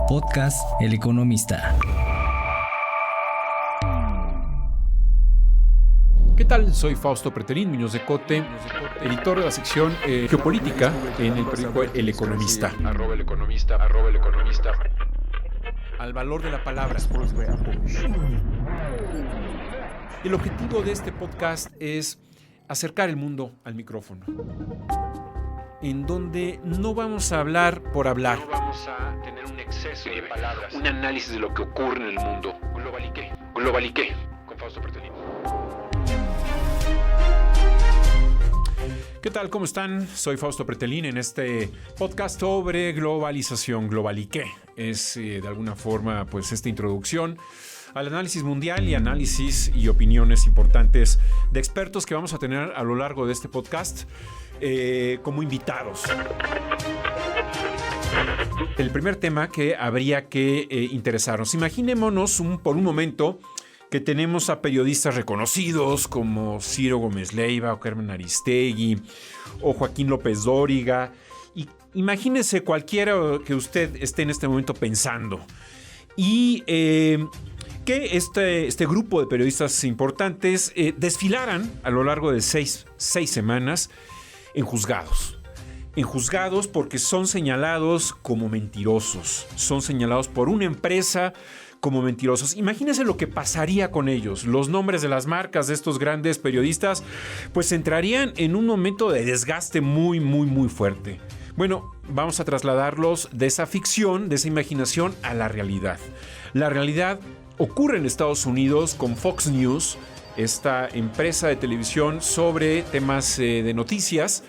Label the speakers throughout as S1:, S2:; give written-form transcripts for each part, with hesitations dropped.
S1: Podcast El Economista.
S2: ¿Qué tal? Soy Fausto Pretelín Muñoz de Cote, editor de la sección Geopolítica en el periódico El Economista.
S3: @El Economista.
S2: Al valor de la palabra. El objetivo de este podcast es acercar el mundo al micrófono, en donde no vamos a hablar por hablar.
S3: No vamos a tener un exceso de palabras, un análisis de lo que ocurre en el mundo. Globaliqué, con Fausto Pretelín.
S2: ¿Qué tal? ¿Cómo están? Soy Fausto Pretelín en este podcast sobre globalización. Globaliqué es de alguna forma pues esta introducción al análisis mundial y análisis y opiniones importantes de expertos que vamos a tener a lo largo de este podcast como invitados. El primer tema que habría que interesarnos. Imaginémonos por un momento que tenemos a periodistas reconocidos como Ciro Gómez Leiva o Carmen Aristegui o Joaquín López Dóriga. Y imagínese cualquiera que usted esté en este momento pensando. Y que este grupo de periodistas importantes desfilaran a lo largo de seis semanas en juzgados. En juzgados porque son señalados como mentirosos. Son señalados por una empresa como mentirosos. Imagínense lo que pasaría con ellos. Los nombres de las marcas de estos grandes periodistas pues entrarían en un momento de desgaste muy fuerte. Bueno, vamos a trasladarlos de esa ficción, de esa imaginación a la realidad. La realidad ocurre en Estados Unidos con Fox News, esta empresa de televisión sobre temas de noticias,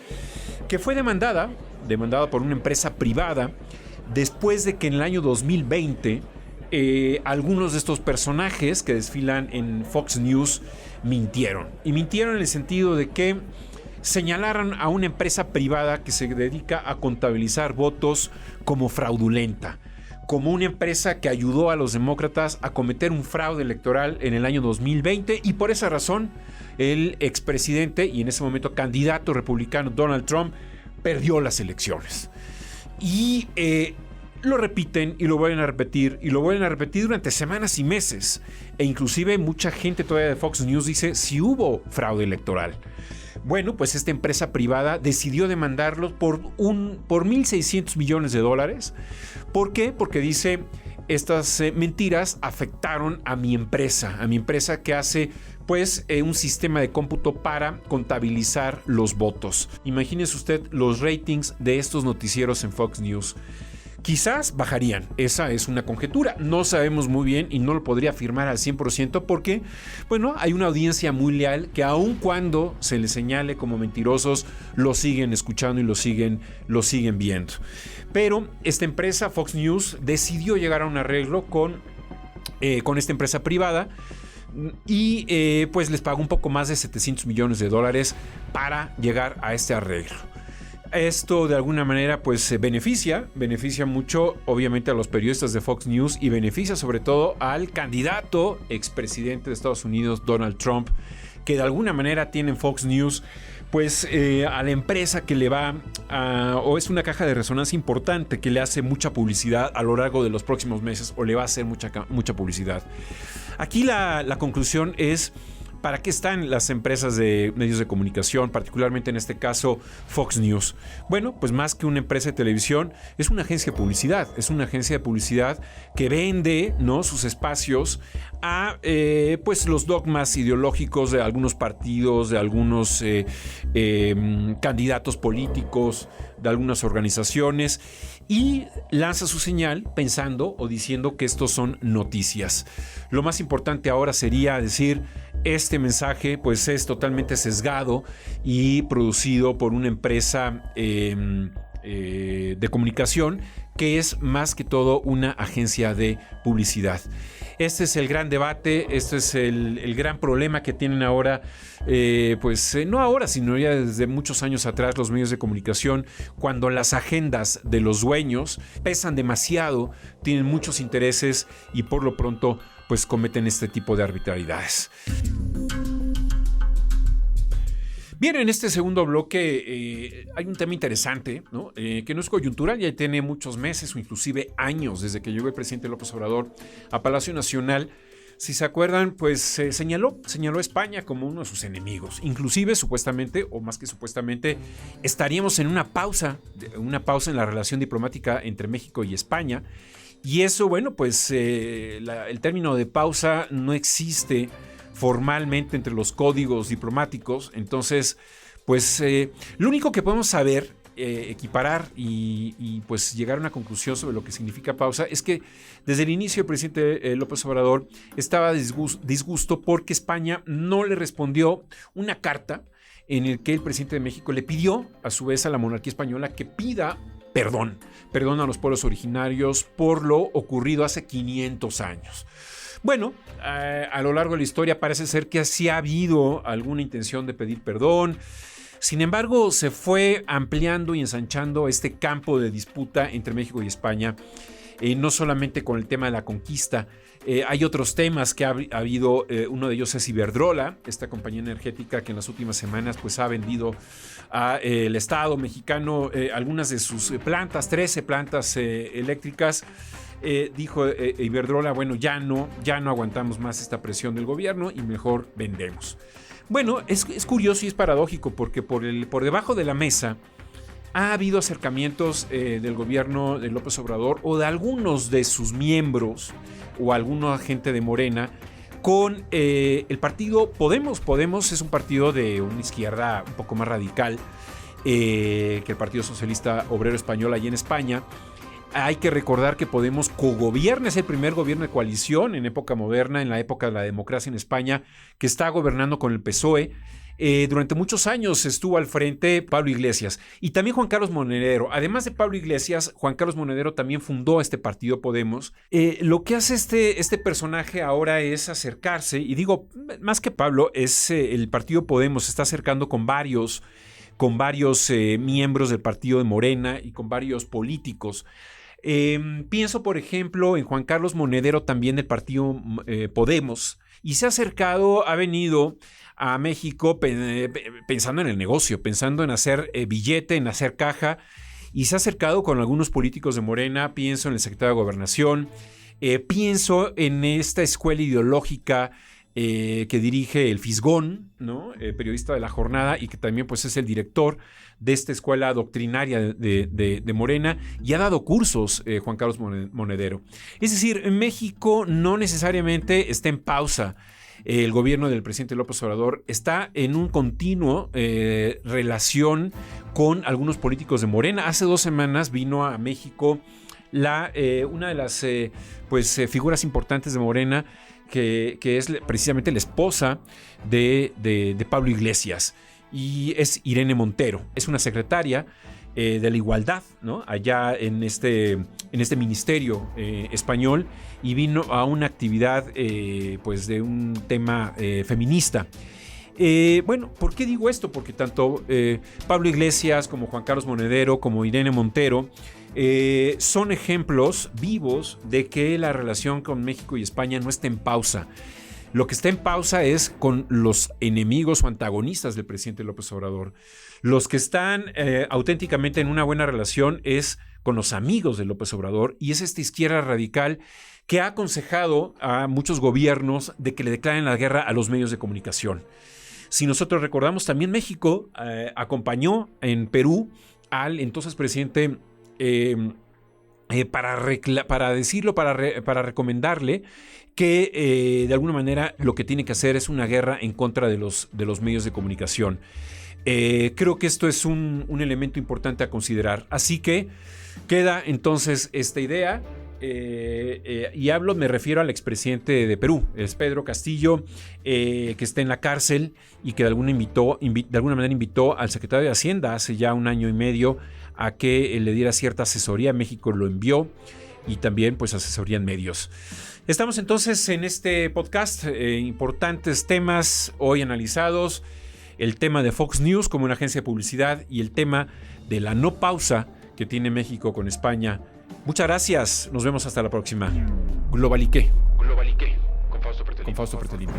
S2: que fue demandada por una empresa privada después de que en el año 2020 algunos de estos personajes que desfilan en Fox News mintieron. Y mintieron en el sentido de que señalaron a una empresa privada que se dedica a contabilizar votos como fraudulenta, como una empresa que ayudó a los demócratas a cometer un fraude electoral en el año 2020, y por esa razón el expresidente y en ese momento candidato republicano Donald Trump perdió las elecciones. Y lo repiten y lo vuelven a repetir y lo vuelven a repetir durante semanas y meses. E inclusive mucha gente todavía de Fox News dice si hubo fraude electoral. Bueno, pues esta empresa privada decidió demandarlos por 1.600 millones de dólares. ¿Por qué? Porque dice estas mentiras afectaron a mi empresa que hace pues un sistema de cómputo para contabilizar los votos. Imagínese usted los ratings de estos noticieros en Fox News. Quizás bajarían, esa es una conjetura, no sabemos muy bien y no lo podría afirmar al 100% porque, bueno, hay una audiencia muy leal que aun cuando se les señale como mentirosos, lo siguen escuchando y lo siguen viendo. Pero esta empresa, Fox News, decidió llegar a un arreglo con esta empresa privada y pues les pagó un poco más de 700 millones de dólares para llegar a este arreglo. Esto de alguna manera pues beneficia mucho obviamente a los periodistas de Fox News y beneficia sobre todo al candidato expresidente de Estados Unidos, Donald Trump, que de alguna manera tiene en Fox News pues a la empresa que le va o es una caja de resonancia importante que le hace mucha publicidad a lo largo de los próximos meses o le va a hacer mucha publicidad. Aquí la conclusión es: ¿para qué están las empresas de medios de comunicación, particularmente en este caso Fox News? Bueno, pues más que una empresa de televisión, es una agencia de publicidad. Es una agencia de publicidad que vende, ¿no?, sus espacios a pues los dogmas ideológicos de algunos partidos, de algunos candidatos políticos, de algunas organizaciones, y lanza su señal pensando o diciendo que estos son noticias. Lo más importante ahora sería decir: este mensaje pues es totalmente sesgado y producido por una empresa de comunicación que es más que todo una agencia de publicidad. Este es el gran debate, este es el gran problema que tienen ahora, no ahora, sino ya desde muchos años atrás los medios de comunicación, cuando las agendas de los dueños pesan demasiado, tienen muchos intereses y por lo pronto pues cometen este tipo de arbitrariedades. Bien, en este segundo bloque hay un tema interesante, ¿no? Que no es coyuntural, ya tiene muchos meses o inclusive años desde que llegó el presidente López Obrador a Palacio Nacional. Si se acuerdan, pues señaló a España como uno de sus enemigos. Inclusive, supuestamente, o más que supuestamente, estaríamos en una pausa en la relación diplomática entre México y España. Y eso, bueno, pues el término de pausa no existe formalmente entre los códigos diplomáticos. Entonces, pues lo único que podemos saber, equiparar y pues llegar a una conclusión sobre lo que significa pausa es que desde el inicio el presidente López Obrador estaba disgusto porque España no le respondió una carta en el que el presidente de México le pidió a su vez a la monarquía española que pida perdón a los pueblos originarios por lo ocurrido hace 500 años. Bueno, a lo largo de la historia parece ser que sí ha habido alguna intención de pedir perdón. Sin embargo, se fue ampliando y ensanchando este campo de disputa entre México y España, no solamente con el tema de la conquista. Hay otros temas que ha habido, uno de ellos es Iberdrola, esta compañía energética que en las últimas semanas pues, ha vendido al Estado mexicano algunas de sus plantas, 13 plantas eléctricas. Dijo Iberdrola, bueno, ya no aguantamos más esta presión del gobierno y mejor vendemos. Bueno, es curioso y es paradójico porque por debajo de la mesa ha habido acercamientos del gobierno de López Obrador o de algunos de sus miembros o alguna gente de Morena con el partido Podemos. Podemos es un partido de una izquierda un poco más radical que el Partido Socialista Obrero Español allí en España. Hay que recordar que Podemos cogobierna, es el primer gobierno de coalición en época moderna, en la época de la democracia en España, que está gobernando con el PSOE. Durante muchos años estuvo al frente Pablo Iglesias y también Juan Carlos Monedero. Además de Pablo Iglesias, Juan Carlos Monedero también fundó este partido Podemos. Lo que hace este personaje ahora es acercarse, y digo, más que Pablo, es el partido Podemos se está acercando con varios miembros del partido de Morena y con varios políticos. Pienso, por ejemplo, en Juan Carlos Monedero, también del partido Podemos, y se ha acercado, ha venido a México pensando en el negocio, pensando en hacer billete, en hacer caja, y se ha acercado con algunos políticos de Morena. Pienso en el secretario de Gobernación, pienso en esta escuela ideológica que dirige el Fisgón, ¿no? Periodista de La Jornada, y que también pues, es el director de esta escuela doctrinaria de Morena, y ha dado cursos Juan Carlos Monedero. Es decir, en México no necesariamente está en pausa. El gobierno del presidente López Obrador está en un continuo relación con algunos políticos de Morena. Hace 2 semanas vino a México una de las figuras importantes de Morena, que es precisamente la esposa de Pablo Iglesias, y es Irene Montero. Es una secretaria de la igualdad, ¿no? Allá en este ministerio español, y vino a una actividad de un tema feminista. Bueno, ¿por qué digo esto? Porque tanto Pablo Iglesias como Juan Carlos Monedero como Irene Montero son ejemplos vivos de que la relación con México y España no está en pausa. Lo que está en pausa es con los enemigos o antagonistas del presidente López Obrador. Los que están auténticamente en una buena relación es con los amigos de López Obrador, y es esta izquierda radical que ha aconsejado a muchos gobiernos de que le declaren la guerra a los medios de comunicación. Si nosotros recordamos, también México acompañó en Perú al entonces presidente para recomendarle que de alguna manera lo que tiene que hacer es una guerra en contra de los medios de comunicación. Creo que esto es un elemento importante a considerar. Así que queda entonces esta idea. Me refiero al expresidente de Perú, es Pedro Castillo, que está en la cárcel y que de alguna manera invitó al secretario de Hacienda hace ya 1 año y medio a que le diera cierta asesoría. México lo envió, y también pues asesoría en medios. Estamos entonces en este podcast, importantes temas hoy analizados: el tema de Fox News como una agencia de publicidad y el tema de la no pausa que tiene México con España. Muchas gracias, nos vemos hasta la próxima. Globaliqué. Con Fausto Pertolini.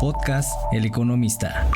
S1: Podcast El Economista.